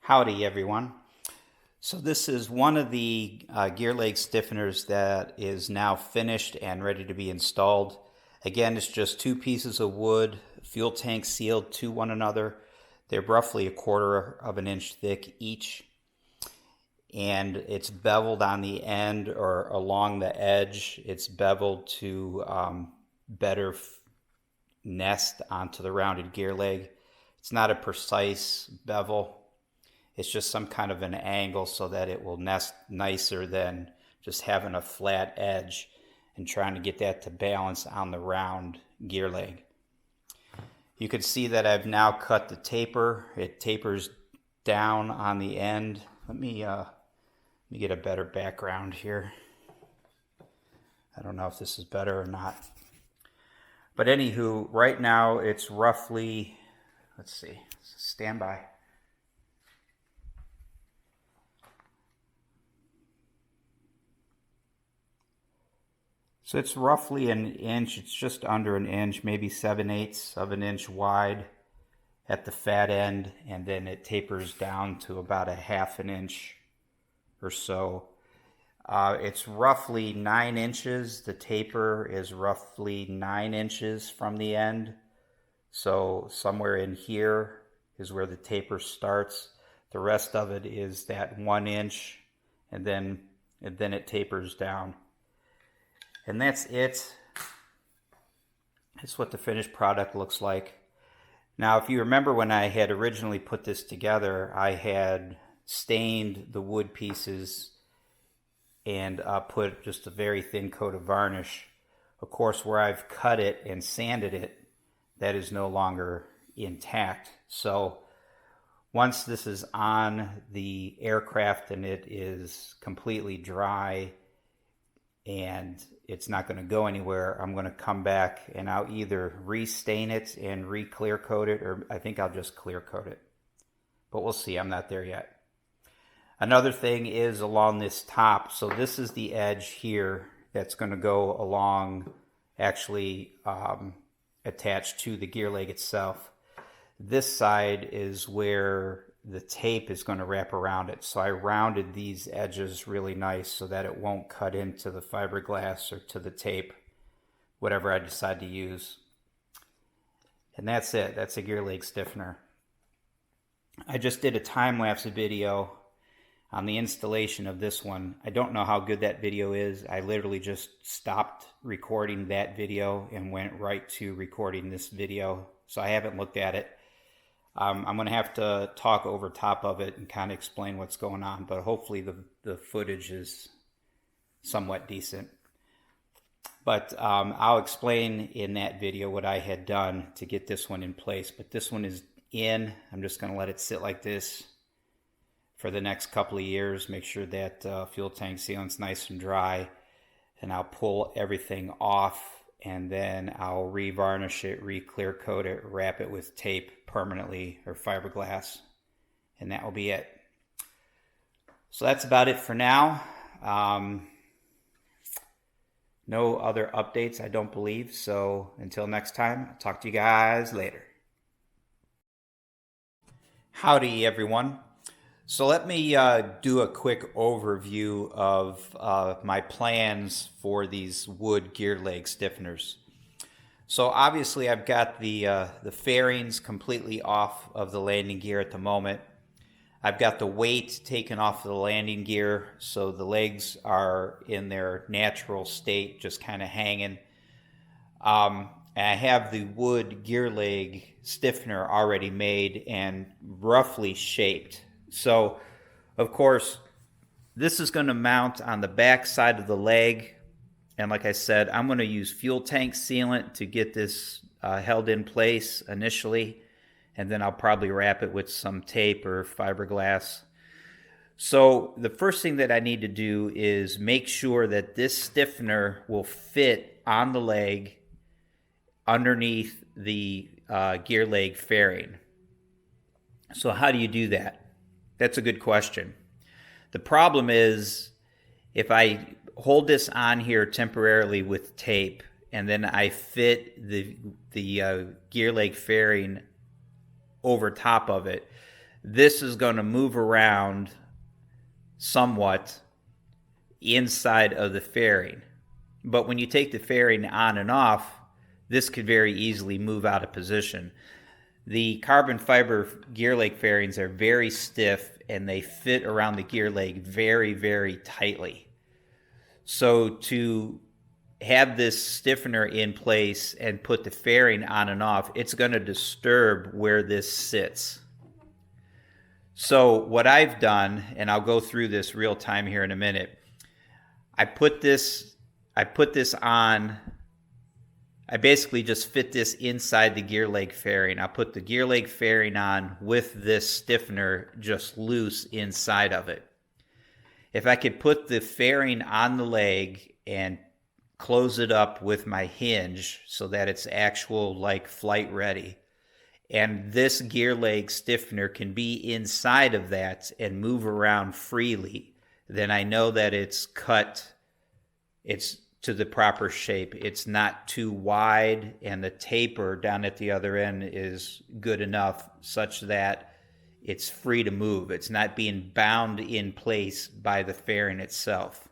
Howdy everyone. So this is one of the gear leg stiffeners that is now finished and ready to be installed. Again, it's just two pieces of wood, fuel tank sealed to one another. They're roughly 1/4 of an inch thick each. And it's beveled on the end or along the edge. It's beveled to better nest onto the rounded gear leg. It's not a precise bevel. It's just some kind of an angle so that it will nest nicer than just having a flat edge and trying to get that to balance on the round gear leg. You can see that I've now cut the taper. It tapers down on the end. Let me get a better background here. I don't know if this is better or not. But anywho, right now it's roughly, let's see, stand by. So it's roughly an inch, it's just under an inch, maybe 7/8 of an inch wide at the fat end, and then it tapers down to about a 1/2 an inch or so. It's roughly 9 inches. The taper is roughly 9 inches from the end. So somewhere in here is where the taper starts. The rest of it is that 1 inch, and then it tapers down. And that's it. That's what the finished product looks like. Now, if you remember when I had originally put this together, I had stained the wood pieces and put just a very thin coat of varnish. Of course, where I've cut it and sanded it, that is no longer intact. So once this is on the aircraft and it is completely dry and it's not going to go anywhere, I'm going to come back and I'll either restain it and re-clear coat it, or I think I'll just clear coat it. But we'll see, I'm not there yet. Another thing is along this top. So this is the edge here that's going to go along, actually attached to the gear leg itself. This side is where the tape is going to wrap around it. So I rounded these edges really nice so that it won't cut into the fiberglass or to the tape, whatever I decide to use. And that's it. That's a gear leg stiffener. I just did a time-lapse video on the installation of this one. I don't know how good that video is. I literally just stopped recording that video and went right to recording this video. So I haven't looked at it. I'm going to have to talk over top of it and kind of explain what's going on, but hopefully the footage is somewhat decent. But I'll explain in that video what I had done to get this one in place. But this one is in. I'm just going to let it sit like this for the next couple of years. Make sure that fuel tank sealant's nice and dry. And I'll pull everything off, and then I'll re-varnish it, re-clear coat it, wrap it with tape permanently or fiberglass, and that will be it. So that's about it for now. No other updates, I don't believe. So until next time, I'll talk to you guys later. Howdy, everyone. So let me do a quick overview of my plans for these wood gear leg stiffeners. So obviously I've got the fairings completely off of the landing gear at the moment. I've got the weight taken off of the landing gear, so the legs are in their natural state, just kind of hanging. And I have the wood gear leg stiffener already made and roughly shaped. So, of course, this is going to mount on the back side of the leg. And like I said, I'm going to use fuel tank sealant to get this held in place initially. And then I'll probably wrap it with some tape or fiberglass. So the first thing that I need to do is make sure that this stiffener will fit on the leg underneath the gear leg fairing. So how do you do that? That's a good question. The problem is if I hold this on here temporarily with tape and then I fit the gear leg fairing over top of it, this is going to move around somewhat inside of the fairing. But when you take the fairing on and off, this could very easily move out of position. The carbon fiber gear leg fairings are very stiff and they fit around the gear leg very, very tightly. So to have this stiffener in place and put the fairing on and off, it's going to disturb where this sits. So what I've done, and I'll go through this real time here in a minute, I put this on. I basically just fit this inside the gear leg fairing. I'll put the gear leg fairing on with this stiffener just loose inside of it. If I could put the fairing on the leg and close it up with my hinge so that it's actual like flight ready, and this gear leg stiffener can be inside of that and move around freely, then I know that it's cut, it's to the proper shape. It's not too wide, and the taper down at the other end is good enough such that it's free to move. It's not being bound in place by the fairing itself.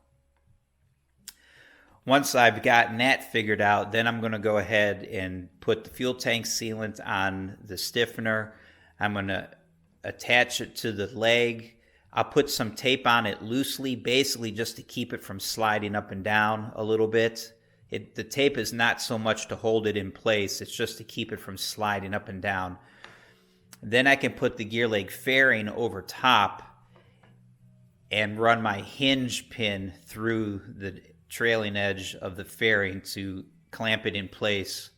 Once I've gotten that figured out, then I'm going to go ahead and put the fuel tank sealant on the stiffener. I'm going to attach it to the leg. I'll put some tape on it loosely, basically just to keep it from sliding up and down a little bit. The tape is not so much to hold it in place, it's just to keep it from sliding up and down. Then I can put the gear leg fairing over top and run my hinge pin through the trailing edge of the fairing to clamp it in place.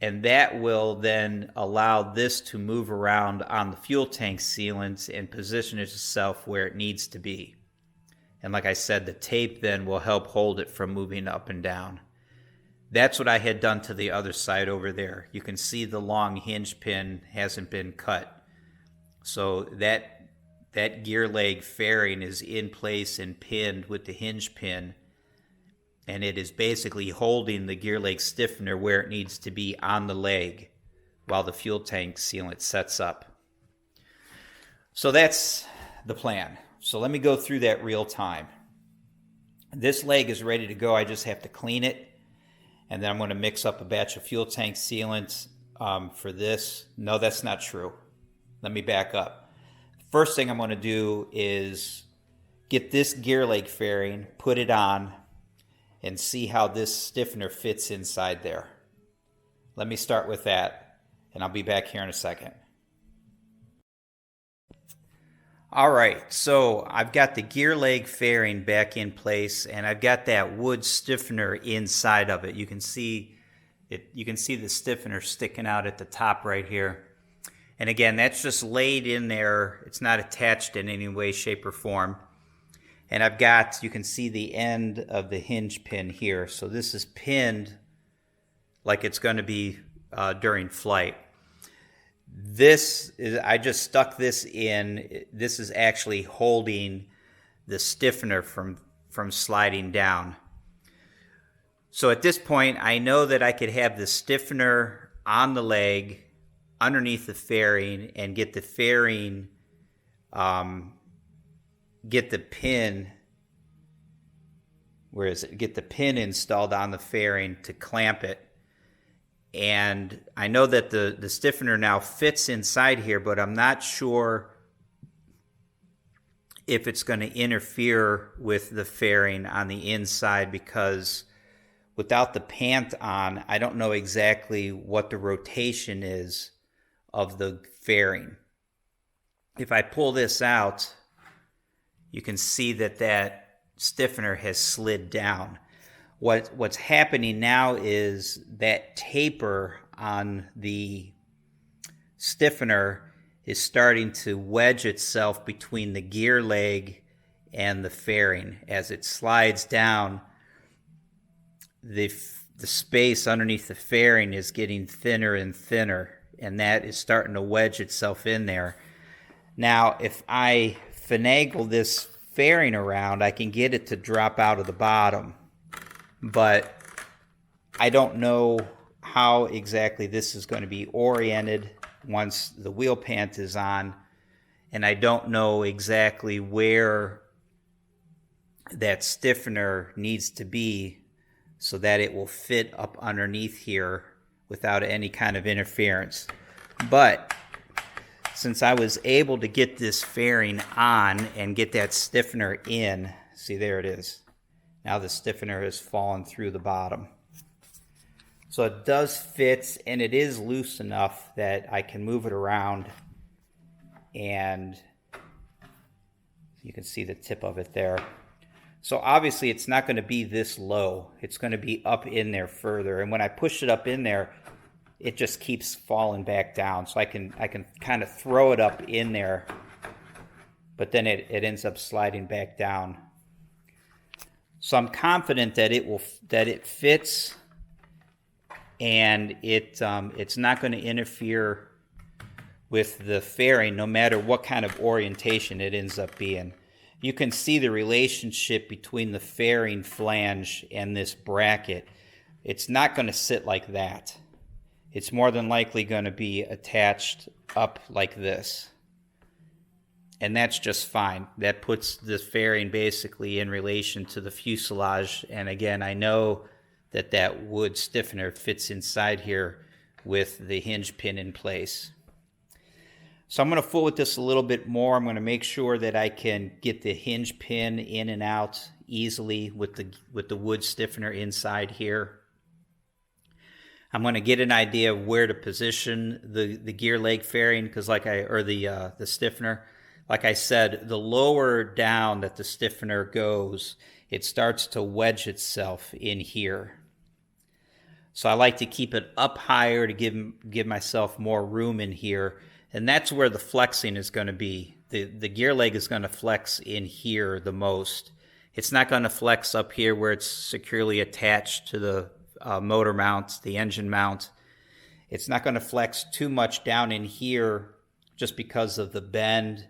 And that will then allow this to move around on the fuel tank sealant and position itself where it needs to be. And like I said, the tape then will help hold it from moving up and down. That's what I had done to the other side over there. You can see the long hinge pin hasn't been cut. So that gear leg fairing is in place and pinned with the hinge pin. And it is basically holding the gear leg stiffener where it needs to be on the leg while the fuel tank sealant sets up. So that's the plan. So let me go through that real time. This leg is ready to go. I just have to clean it. And then I'm going to mix up a batch of fuel tank sealant for this. No, that's not true. Let me back up. First thing I'm going to do is get this gear leg fairing, put it on, and see how this stiffener fits inside there. Let me start with that, and I'll be back here in a second. All right, so I've got the gear leg fairing back in place, and I've got that wood stiffener inside of it. You can see it. You can see the stiffener sticking out at the top right here. And again, that's just laid in there. It's not attached in any way, shape, or form. And I've got, you can see the end of the hinge pin here. So this is pinned like it's going to be during flight. This is, I just stuck this in. This is actually holding the stiffener from sliding down. So at this point, I know that I could have the stiffener on the leg underneath the fairing and get the fairing, get the pin, where is it? Get the pin installed on the fairing to clamp it. And I know that the stiffener now fits inside here, but I'm not sure if it's going to interfere with the fairing on the inside, because without the pant on, I don't know exactly what the rotation is of the fairing. If I pull this out, you can see that that stiffener has slid down. What's happening now is that taper on the stiffener is starting to wedge itself between the gear leg and the fairing. As it slides down, the space underneath the fairing is getting thinner and thinner, and that is starting to wedge itself in there. Now, if I finagle this fairing around, I can get it to drop out of the bottom, but I don't know how exactly this is going to be oriented once the wheel pant is on, and I don't know exactly where that stiffener needs to be so that it will fit up underneath here without any kind of interference. But since I was able to get this fairing on and get that stiffener in, see, there it is. Now the stiffener has fallen through the bottom. So it does fit, and it is loose enough that I can move it around, and you can see the tip of it there. So obviously it's not going to be this low. It's going to be up in there further. And when I push it up in there, it just keeps falling back down. So I can kind of throw it up in there, but then it ends up sliding back down. So I'm confident that it fits, and it's not going to interfere with the fairing no matter what kind of orientation it ends up being. You can see the relationship between the fairing flange and this bracket. It's not going to sit like that. It's more than likely going to be attached up like this. And that's just fine. That puts the fairing basically in relation to the fuselage. And again, I know that that wood stiffener fits inside here with the hinge pin in place. So I'm going to fool with this a little bit more. I'm going to make sure that I can get the hinge pin in and out easily with the wood stiffener inside here. I'm going to get an idea of where to position the gear leg fairing, because the stiffener. Like I said, the lower down that the stiffener goes, it starts to wedge itself in here. So I like to keep it up higher to give myself more room in here. And that's where the flexing is going to be. The gear leg is going to flex in here the most. It's not going to flex up here where it's securely attached to the motor mount, the engine mount. It's not going to flex too much down in here just because of the bend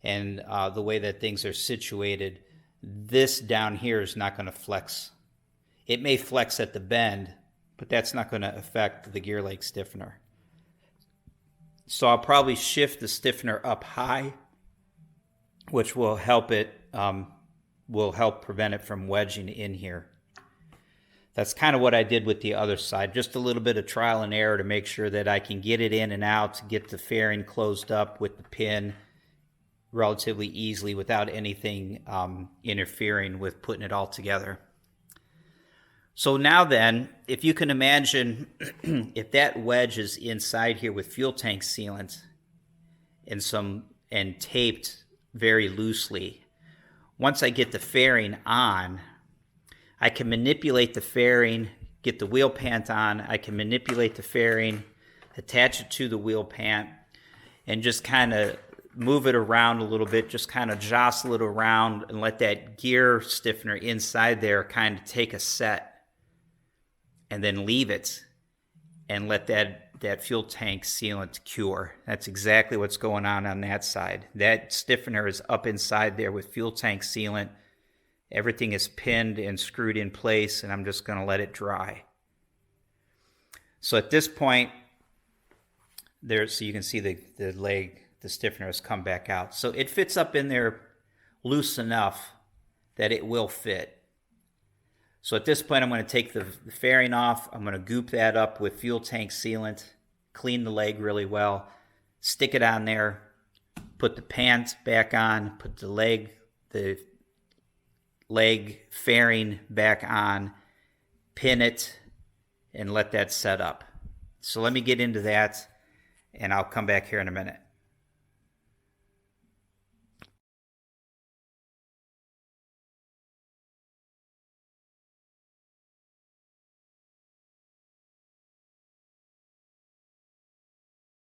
and the way that things are situated. This down here is not going to flex. It may flex at the bend, but that's not going to affect the gear leg stiffener. So I'll probably shift the stiffener up high, which will help prevent it from wedging in here. That's kind of what I did with the other side. Just a little bit of trial and error to make sure that I can get it in and out, get the fairing closed up with the pin relatively easily without anything interfering with putting it all together. So now then, if you can imagine, if that wedge is inside here with fuel tank sealant and taped very loosely, once I get the fairing on, I can manipulate the fairing, get the wheel pant on, I can manipulate the fairing, attach it to the wheel pant, and just kind of move it around a little bit, just kind of jostle it around and let that gear stiffener inside there kind of take a set, and then leave it and let that fuel tank sealant cure. That's exactly what's going on that side. That stiffener is up inside there with fuel tank sealant. Everything is pinned and screwed in place, and I'm just going to let it dry. So at this point, so you can see the leg, the stiffener has come back out. So it fits up in there loose enough that it will fit. So at this point, I'm going to take the fairing off. I'm going to goop that up with fuel tank sealant, clean the leg really well, stick it on there, put the pant back on, put the leg fairing back on, pin it, and let that set up. So let me get into that, and I'll come back here in a minute.